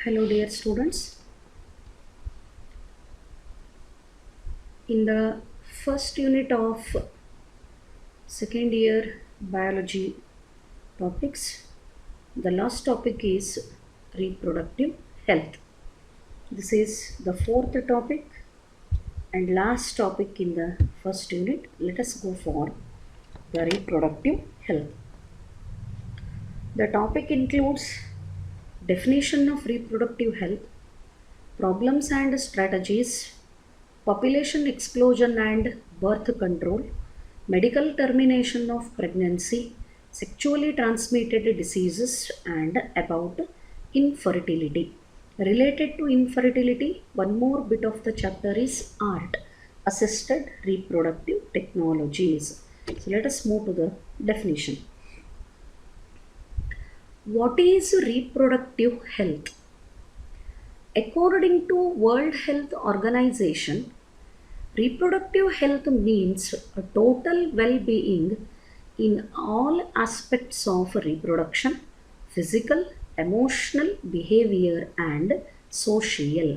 Hello dear students. In the first unit of second year biology topics, the last topic is reproductive health. This is the fourth topic and last topic in the first unit. Let us go for the reproductive health. The topic includes definition of reproductive health, problems and strategies, population explosion and birth control, medical termination of pregnancy, sexually transmitted diseases, and about infertility. Related to infertility, one more bit of the chapter is art, assisted reproductive technologies. So let us move to the definition. What is reproductive health? According to World Health Organization, reproductive health means a total well-being in all aspects of reproduction, physical, emotional, behavior and social.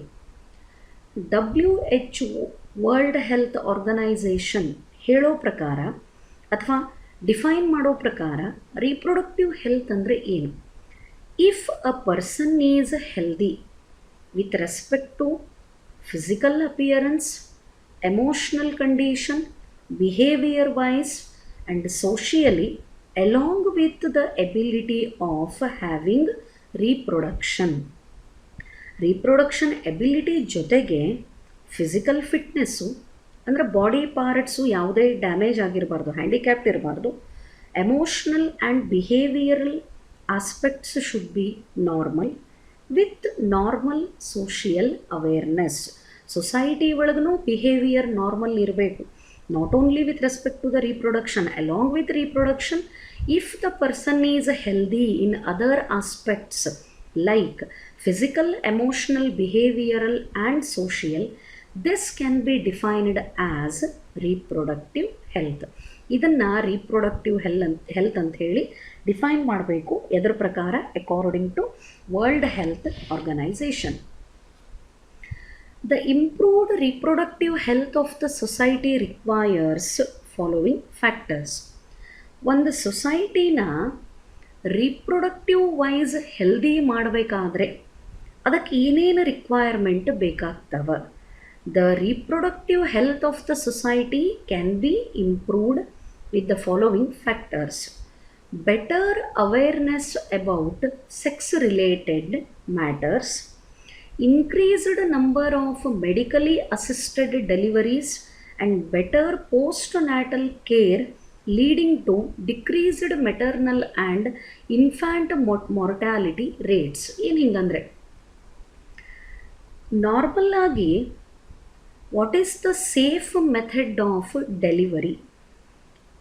WHO world health organisation ಹೇಳೋ ಪ್ರಕಾರ ಅಥವಾ define ಮಾಡೋ ಪ್ರಕಾರ reproductive health ಅಂದರೆ ಏನು? If a person is healthy with respect to physical appearance, emotional condition, behavior wise and socially, along with the ability of having reproduction. Reproduction ability ಜೊತೆಗೆ physical fitness ಅಂದರೆ body parts ಯಾವುದೇ damage ಆಗಿರಬಾರ್ದು, handicapped ಇರಬಾರ್ದು. Emotional and behavioural aspects should be normal with normal social awareness. Society ಒಳಗೂ behaviour normal ಇರಬೇಕು. Not only with respect to the reproduction, along with reproduction if the person is healthy in other aspects like physical, emotional, behavioural and social, this can be defined as reproductive health. ಇದನ್ನು reproductive health ಅಂತ ಹೇಳಿ define ಮಾಡಬೇಕು. ಎದರ ಪ್ರಕಾರ? According to world health organisation. The improved reproductive health of the society requires following factors. ಒಂದು ಸೊಸೈಟಿನ reproductive wise healthy ಮಾಡಬೇಕಾದ್ರೆ ಅದಕ್ಕೆ ಏನೇನು ರಿಕ್ವೈರ್ಮೆಂಟ್ ಬೇಕಾಗ್ತವೆ? The reproductive health of the society can be improved with the following factors. Better awareness about sex related matters, increased number of medically assisted deliveries and better postnatal care leading to decreased maternal and infant mortality rates. ಏನು ಹಿಂಗಂದ್ರೆ normal ಆಗಿ what is the safe method of delivery?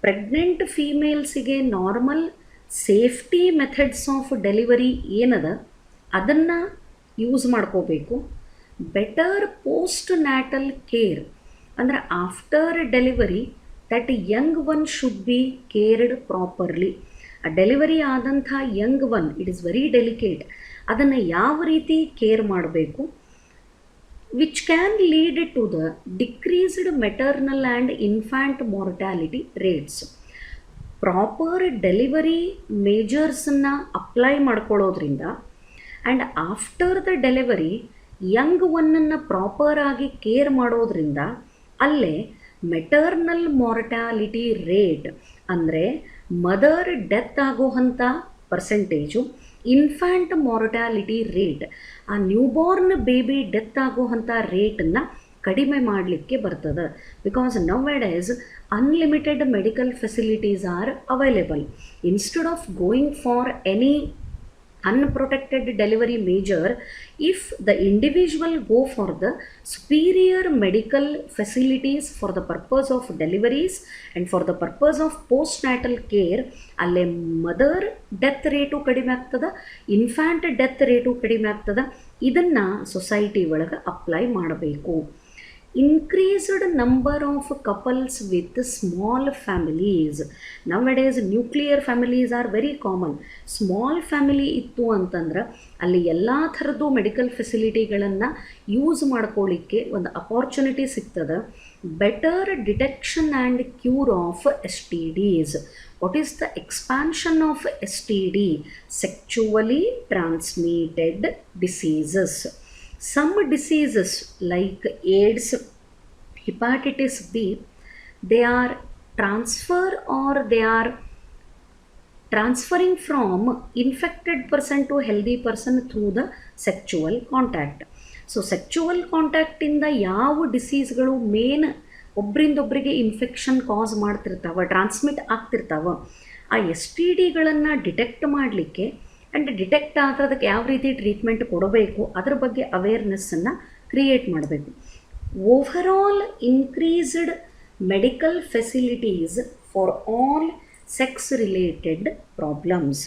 Pregnant ಫೀಮೇಲ್ಸಿಗೆ normal safety methods of delivery ಏನದ ಅದನ್ನು use ಮಾಡ್ಕೋಬೇಕು. Better postnatal care ಅಂದರೆ after delivery that young one should be cared properly. ಆ delivery ಆದಂಥ young one it is very delicate, ಅದನ್ನು ಯಾವ ರೀತಿ ಕೇರ್ ಮಾಡಬೇಕು, which can lead to the decreased maternal and infant mortality rates. Proper delivery ಮೇಜರ್ಸನ್ನು apply ಮಾಡ್ಕೊಳ್ಳೋದ್ರಿಂದ and after the delivery young ಒನ್ನನ್ನು ಪ್ರಾಪರಾಗಿ ಕೇರ್ ಮಾಡೋದ್ರಿಂದ ಅಲ್ಲೇ ಮೆಟರ್ನಲ್ ಮಾರ್ಟಾಲಿಟಿ ರೇಟ್ ಅಂದರೆ ಮದರ್ ಡೆತ್ ಆಗೋವಂಥ ಪರ್ಸೆಂಟೇಜು, ಇನ್ಫ್ಯಾಂಟ್ ಮಾರ್ಟಾಲಿಟಿ ರೇಟ್ ಆ ನ್ಯೂಬಾರ್ನ್ ಬೇಬಿ ಡೆತ್ ಆಗುವಂಥ ರೇಟನ್ನು ಕಡಿಮೆ ಮಾಡಲಿಕ್ಕೆ ಬರ್ತದೆ. Because nowadays unlimited medical facilities are available. Instead of going for any unprotected delivery measure, if the individual go for the superior medical facilities for the purpose of deliveries and for the purpose of postnatal care, ಅಲ್ಲೇ mother death rate ಕಡಿಮೆ ಆಗ್ತದೆ, infant death rate ಕಡಿಮೆ ಆಗ್ತದೆ. ಇದನ್ನು society ಒಳಗೆ apply ಮಾಡಬೇಕು. increased number of couples with small families. Nowadays nuclear families are very common. Small family ಇತ್ತು ಅಂತಂದ್ರೆ ಅಲ್ಲಿ ಎಲ್ಲ ಥರದ್ದು ಮೆಡಿಕಲ್ ಫೆಸಿಲಿಟಿಗಳನ್ನು ಯೂಸ್ ಮಾಡ್ಕೊಳ್ಳಿಕ್ಕೆ ಒಂದು ಅಪಾರ್ಚುನಿಟಿ ಸಿಗ್ತದೆ. Better detection and cure of S T Ds. What is the expansion of S T D? Sexually transmitted diseases. Some diseases like AIDS, hepatitis B, they are transferring from infected person to healthy person through the sexual contact. So sexual ಕಾಂಟ್ಯಾಕ್ಟಿಂದ ಯಾವ ಡಿಸೀಸ್ಗಳು main ಒಬ್ಬರಿಂದೊಬ್ಬರಿಗೆ infection cause ಮಾಡ್ತಿರ್ತಾವೆ, transmit ಆಗ್ತಿರ್ತಾವೆ, ಆ S T ಡಿಗಳನ್ನು detect ಮಾಡಲಿಕ್ಕೆ and detect ಆದರೆ ಅದಕ್ಕೆ ಯಾವ ರೀತಿ ಟ್ರೀಟ್ಮೆಂಟ್ ಕೊಡಬೇಕು ಅದ್ರ ಬಗ್ಗೆ ಅವೇರ್ನೆಸ್ಸನ್ನು ಕ್ರಿಯೇಟ್ ಮಾಡಬೇಕು. Overall increased medical facilities for all sex related problems.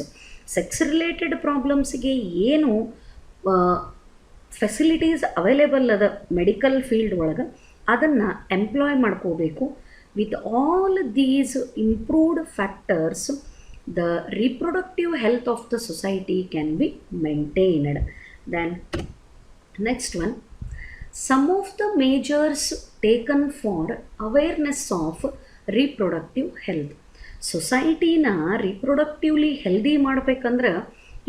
Sex related ಪ್ರಾಬ್ಲಮ್ಸ್ಗೆ ಏನು ಫೆಸಿಲಿಟೀಸ್ ಅವೈಲೇಬಲ್ ಅದ ಮೆಡಿಕಲ್ ಫೀಲ್ಡ್ ಒಳಗೆ ಅದನ್ನು ಎಂಪ್ಲಾಯ್ ಮಾಡ್ಕೋಬೇಕು. With all these improved factors, the reproductive health of the society can be maintained. Then next one, some of the measures taken for awareness of reproductive health. ಸೊಸೈಟಿನ reproductively healthy ಮಾಡಬೇಕಂದ್ರೆ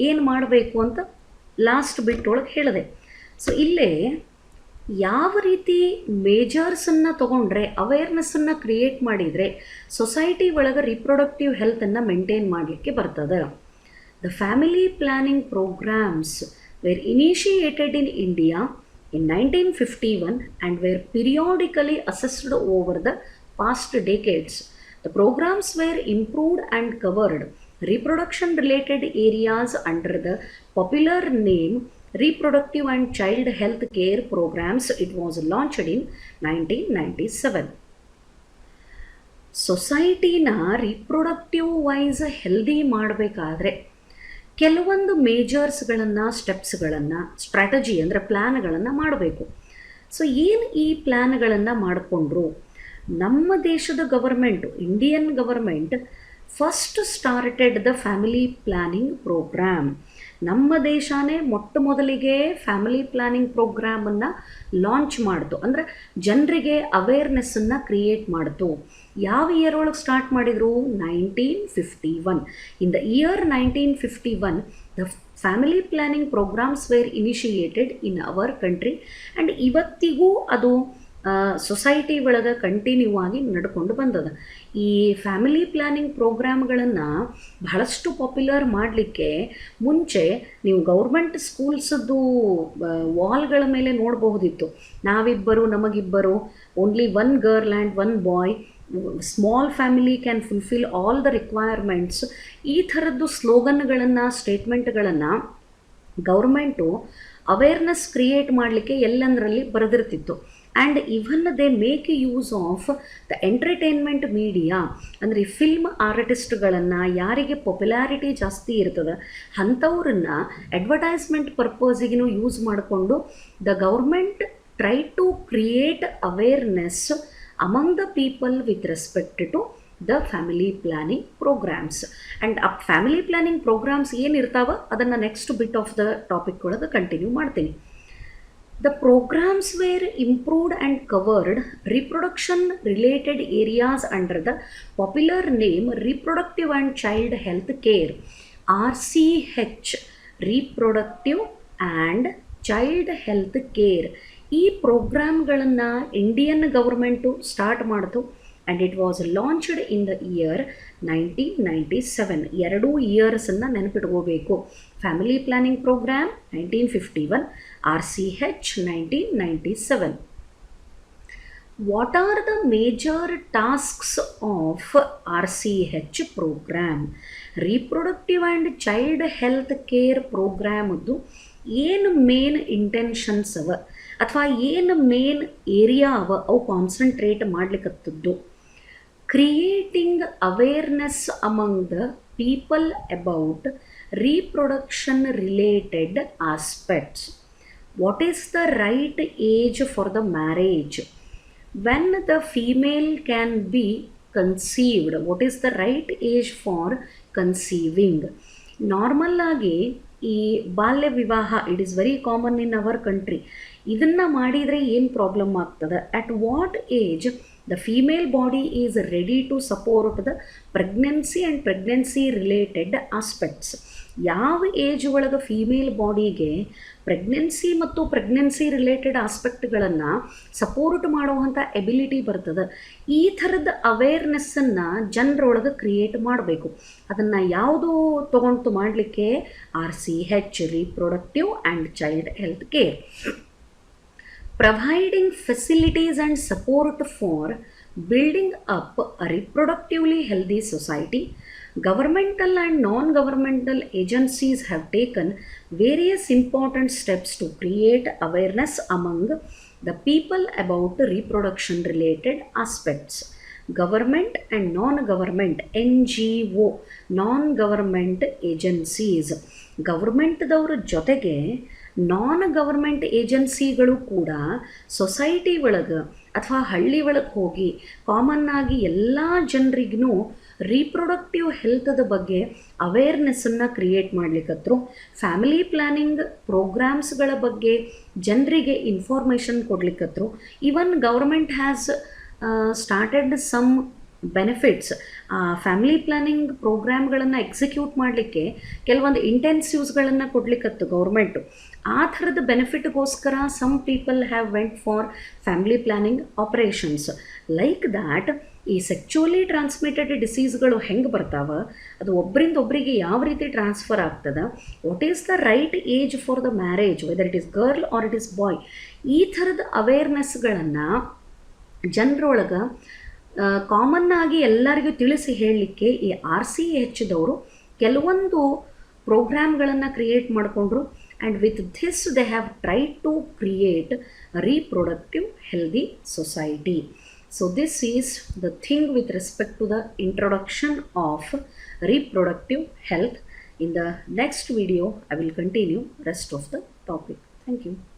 ಏನು ಮಾಡಬೇಕು ಅಂತ last ಬಿಟ್ ಒಳಗೆ ಹೇಳಿದೆ. So ಇಲ್ಲೇ ಯಾವ ರೀತಿ ಮೇಜರ್ಸನ್ನು ತೊಗೊಂಡ್ರೆ, ಅವೇರ್ನೆಸ್ಸನ್ನು ಕ್ರಿಯೇಟ್ ಮಾಡಿದರೆ ಸೊಸೈಟಿ ಒಳಗೆ ರಿಪ್ರೊಡಕ್ಟಿವ್ ಹೆಲ್ತನ್ನು ಮೇಂಟೈನ್ ಮಾಡಲಿಕ್ಕೆ ಬರ್ತದೆ. The family planning programmes were initiated in India in 1951 and were periodically assessed over the past decades. The programs were improved and covered reproduction related areas under the popular name Reproductive and Child Health Care Programs. It was launched in 1997. ಸೊಸೈಟಿನ reproductive wise healthy ಮಾಡಬೇಕಾದ್ರೆ ಕೆಲವೊಂದು ಮೇಜರ್ಸ್ಗಳನ್ನು, ಸ್ಟೆಪ್ಸ್ಗಳನ್ನು, strategy ಅಂದರೆ ಪ್ಲ್ಯಾನ್ಗಳನ್ನು ಮಾಡಬೇಕು. So ಏನು ಈ ಪ್ಲ್ಯಾನ್ಗಳನ್ನು ಮಾಡಿಕೊಂಡ್ರು? ನಮ್ಮ ದೇಶದ government, Indian government first started the family planning programme. ನಮ್ಮ ದೇಶನೇ ಮೊಟ್ಟ ಮೊದಲಿಗೆ ಫ್ಯಾಮಿಲಿ ಪ್ಲ್ಯಾನಿಂಗ್ ಪ್ರೋಗ್ರಾಮನ್ನು ಲಾಂಚ್ ಮಾಡ್ತು, ಅಂದರೆ ಜನರಿಗೆ ಅವೇರ್ನೆಸ್ಸನ್ನು ಕ್ರಿಯೇಟ್ ಮಾಡ್ತು. ಯಾವ ಇಯರ್ ಒಳಗೆ ಸ್ಟಾರ್ಟ್ ಮಾಡಿದರು? 1951. In the year 1951 the family planning programmes were initiated in our country and ಇವತ್ತಿಗೂ ಅದು ಸೊಸೈಟಿ ಒಳಗೆ ಕಂಟಿನ್ಯೂ ಆಗಿ ನಡ್ಕೊಂಡು ಬಂದದ. ಈ ಫ್ಯಾಮಿಲಿ ಪ್ಲ್ಯಾನಿಂಗ್ ಪ್ರೋಗ್ರಾಮ್ಗಳನ್ನು ಬಹಳಷ್ಟು ಪಾಪ್ಯುಲರ್ ಮಾಡಲಿಕ್ಕೆ ಮುಂಚೆ ನೀವು ಗೌರ್ಮೆಂಟ್ ಸ್ಕೂಲ್ಸದ್ದು ವಾಲ್ಗಳ ಮೇಲೆ ನೋಡಬಹುದಿತ್ತು. ನಾವಿಬ್ಬರು, ನಮಗಿಬ್ಬರು, only one girl and one boy, small family can fulfil all the requirements. ಈ ಥರದ್ದು ಸ್ಲೋಗನ್ಗಳನ್ನು, ಸ್ಟೇಟ್ಮೆಂಟ್ಗಳನ್ನು ಗೌರ್ಮೆಂಟು ಅವೇರ್ನೆಸ್ ಕ್ರಿಯೇಟ್ ಮಾಡಲಿಕ್ಕೆ ಎಲ್ಲಂದರಲ್ಲಿ ಬರೆದಿರ್ತಿತ್ತು. And even they make use of the entertainment media, ಅಂದರೆ ಫಿಲ್ಮ್ ಆರ್ಟಿಸ್ಟ್ಗಳನ್ನು, ಯಾರಿಗೆ ಪಾಪ್ಯುಲಾರಿಟಿ ಜಾಸ್ತಿ ಇರ್ತದೆ ಅಂಥವ್ರನ್ನ ಅಡ್ವರ್ಟೈಸ್ಮೆಂಟ್ ಪರ್ಪೋಸಿಗೂ ಯೂಸ್ ಮಾಡಿಕೊಂಡು the government try to create awareness among the people with respect to the family planning programmes. And ಆ ಫ್ಯಾಮಿಲಿ ಪ್ಲ್ಯಾನಿಂಗ್ ಪ್ರೋಗ್ರಾಮ್ಸ್ ಏನಿರ್ತಾವೆ ಅದನ್ನು next bit of the topic ಒಳಗೆ ಕಂಟಿನ್ಯೂ ಮಾಡ್ತೀನಿ. The programs were improved and covered reproduction related areas under the popular name Reproductive and Child Health Care, RCH, Reproductive and Child Health Care. ಈ ಪ್ರೋಗ್ರಾಮ್ಗಳನ್ನು Indian government start ಮಾಡಿತು and it was launched in the year 1997. 2 ಇಯರ್ಸನ್ನು ನೆನಪಿಟ್ಕೋಬೇಕು. Family planning programme 1951, RCH 1997. What are the major tasks of RCH program? Reproductive and Child Health Care ಪ್ರೋಗ್ರಾಮದ್ದು ಏನು main intentions ಅವ ಅಥವಾ ಏನು main area ಅವ ಅವು concentrate ಮಾಡ್ಲಿಕ್ಕತ್ತದ್ದು? Creating awareness among the people about reproduction related aspects. What is the right age for the marriage? when the female can be conceived, what is the right age for conceiving. Normal ಆಗಿ ಈ ಬಾಲ್ಯ ವಿವಾಹ it is very common in our country. ಇದನ್ನು ಮಾಡಿದರೆ ಏನು problem ಆಗ್ತದೆ, at what age the female body is ready to support the pregnancy and pregnancy related aspects. ಯಾವ age ಒಳಗೆ ಫೀಮೇಲ್ ಬಾಡಿಗೆ ಪ್ರೆಗ್ನೆನ್ಸಿ ಮತ್ತು ಪ್ರೆಗ್ನೆನ್ಸಿ ರಿಲೇಟೆಡ್ ಆಸ್ಪೆಕ್ಟ್ಗಳನ್ನು ಸಪೋರ್ಟ್ ಮಾಡುವಂಥ ಎಬಿಲಿಟಿ ಬರ್ತದೆ, ಈ ಥರದ ಅವೇರ್ನೆಸ್ಸನ್ನು ಜನರೊಳಗೆ ಕ್ರಿಯೇಟ್ ಮಾಡಬೇಕು. ಅದನ್ನು ಯಾವುದು ತೊಗೊಂಡು ಮಾಡಲಿಕ್ಕೆ RCH, reproductive and child health care. Providing facilities and support for building up a reproductively healthy society, governmental and non-governmental agencies have taken various important steps to create awareness among the people about reproduction related aspects. Government and non-government NGO, non-government agencies, ಗವರ್ಮೆಂಟ್ದವ್ರ ಜೊತೆಗೆ ನಾನ್ government ಏಜೆನ್ಸಿಗಳು ಕೂಡ society ಒಳಗೆ ಅಥವಾ ಹಳ್ಳಿ ಒಳಗೆ ಹೋಗಿ ಕಾಮನ್ನಾಗಿ ಎಲ್ಲ ಜನರಿಗೂ ರೀಪ್ರೊಡಕ್ಟಿವ್ ಹೆಲ್ತದ ಬಗ್ಗೆ ಅವೇರ್ನೆಸ್ಸನ್ನು ಕ್ರಿಯೇಟ್ ಮಾಡ್ಲಿಕ್ಕತ್ರು. ಫ್ಯಾಮಿಲಿ ಪ್ಲ್ಯಾನಿಂಗ್ ಪ್ರೋಗ್ರಾಮ್ಸ್ಗಳ ಬಗ್ಗೆ ಜನರಿಗೆ ಇನ್ಫಾರ್ಮೇಷನ್ ಕೊಡ್ಲಿಕ್ಕತ್ರು. Even government has started some benefits. Family planning ಪ್ರೋಗ್ರಾಮ್ಗಳನ್ನು ಎಕ್ಸಿಕ್ಯೂಟ್ ಮಾಡಲಿಕ್ಕೆ ಕೆಲವೊಂದು ಇಂಟೆನ್ಸಿವ್ಸ್ಗಳನ್ನು ಕೊಡ್ಲಿಕ್ಕತ್ತು ಗೌರ್ಮೆಂಟು. ಆ ಥರದ ಬೆನಿಫಿಟ್ಗೋಸ್ಕರ some people have went for family planning operations. Like that ಈ ಸೆಕ್ಚುವಲಿ ಟ್ರಾನ್ಸ್ಮಿಟೆಡ್ ಡಿಸೀಸ್ಗಳು ಹೆಂಗೆ ಬರ್ತಾವೆ, ಅದು ಒಬ್ಬರಿಂದ ಒಬ್ಬರಿಗೆ ಯಾವ ರೀತಿ ಟ್ರಾನ್ಸ್ಫರ್ ಆಗ್ತದೆ, what is the right age for the marriage, whether it is girl or it is boy, ಈ ಥರದ ಅವೇರ್ನೆಸ್ಗಳನ್ನು ಜನರೊಳಗೆ ಕಾಮನ್ನಾಗಿ ಎಲ್ಲರಿಗೂ ತಿಳಿಸಿ ಹೇಳಲಿಕ್ಕೆ ಈ RCHದವರು ಕೆಲವೊಂದು ಪ್ರೋಗ್ರಾಮ್ಗಳನ್ನು ಕ್ರಿಯೇಟ್ ಮಾಡಿಕೊಂಡ್ರು. And with this they have tried to create reproductive healthy society. So this is the thing with respect to the introduction of reproductive health. In the next video, I will continue rest of the topic. Thank you.